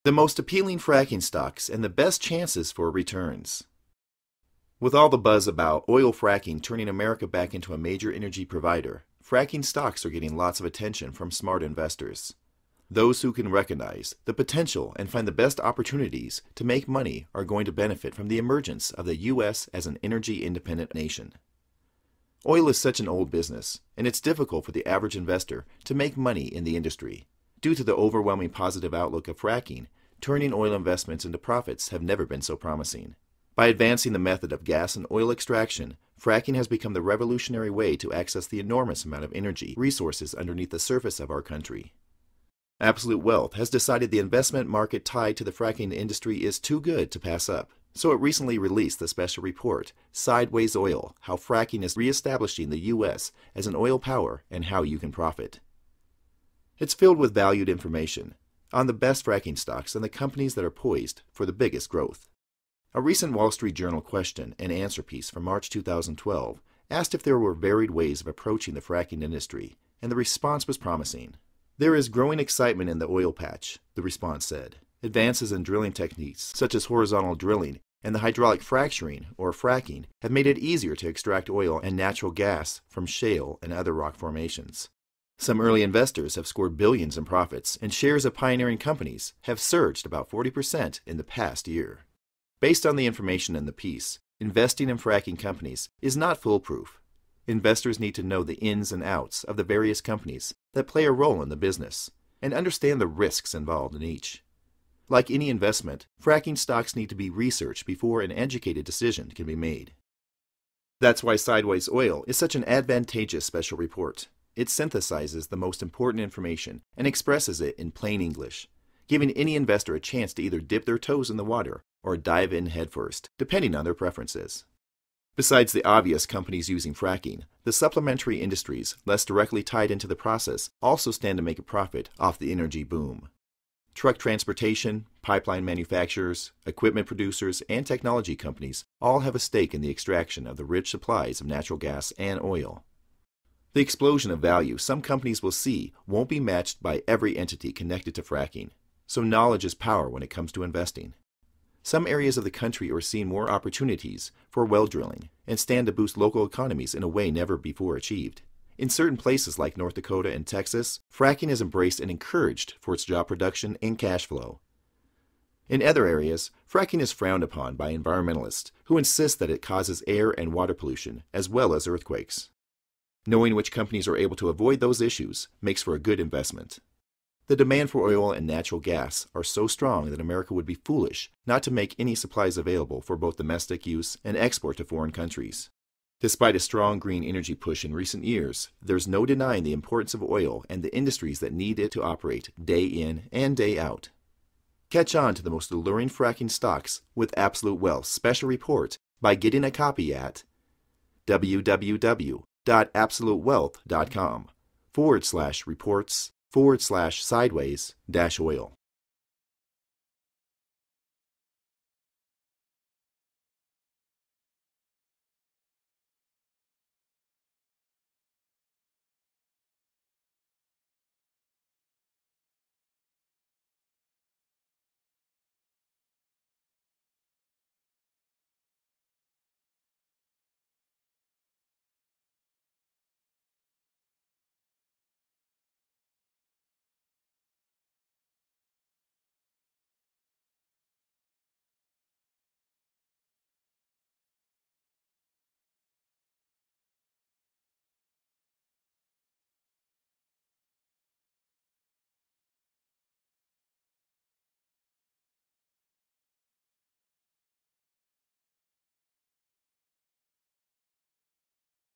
The most appealing fracking stocks and the best chances for returns. With all the buzz about oil fracking turning America back into a major energy provider, fracking stocks are getting lots of attention from smart investors. Those who can recognize the potential and find the best opportunities to make money are going to benefit from the emergence of the U.S. as an energy-independent nation. Oil is such an old business, and it's difficult for the average investor to make money in the industry. Due to the overwhelming positive outlook of fracking, turning oil investments into profits have never been so promising. By advancing the method of gas and oil extraction, fracking has become the revolutionary way to access the enormous amount of energy resources underneath the surface of our country. Absolute Wealth has decided the investment market tied to the fracking industry is too good to pass up, so it recently released the special report, Sideways Oil: How Fracking is Reestablishing the U.S. as an Oil Power and How You Can Profit. It's filled with valued information on the best fracking stocks and the companies that are poised for the biggest growth. A recent Wall Street Journal question and answer piece from March 2012 asked if there were varied ways of approaching the fracking industry, and the response was promising. There is growing excitement in the oil patch, the response said. Advances in drilling techniques, such as horizontal drilling and the hydraulic fracturing, or fracking, have made it easier to extract oil and natural gas from shale and other rock formations. Some early investors have scored billions in profits, and shares of pioneering companies have surged about 40% in the past year. Based on the information in the piece, investing in fracking companies is not foolproof. Investors need to know the ins and outs of the various companies that play a role in the business and understand the risks involved in each. Like any investment, fracking stocks need to be researched before an educated decision can be made. That's why Sideways Oil is such an advantageous special report. It synthesizes the most important information and expresses it in plain English, giving any investor a chance to either dip their toes in the water or dive in headfirst, depending on their preferences. Besides the obvious companies using fracking, the supplementary industries less directly tied into the process also stand to make a profit off the energy boom. Truck transportation, pipeline manufacturers, equipment producers, and technology companies all have a stake in the extraction of the rich supplies of natural gas and oil. The explosion of value some companies will see won't be matched by every entity connected to fracking, so knowledge is power when it comes to investing. Some areas of the country are seeing more opportunities for well drilling and stand to boost local economies in a way never before achieved. In certain places like North Dakota and Texas, fracking is embraced and encouraged for its job production and cash flow. In other areas, fracking is frowned upon by environmentalists who insist that it causes air and water pollution as well as earthquakes. Knowing which companies are able to avoid those issues makes for a good investment. The demand for oil and natural gas are so strong that America would be foolish not to make any supplies available for both domestic use and export to foreign countries. Despite a strong green energy push in recent years, there's no denying the importance of oil and the industries that need it to operate day in and day out. Catch on to the most alluring fracking stocks with Absolute Wealth's special report by getting a copy at www.absolutewealth.com/reports/sideways-oil.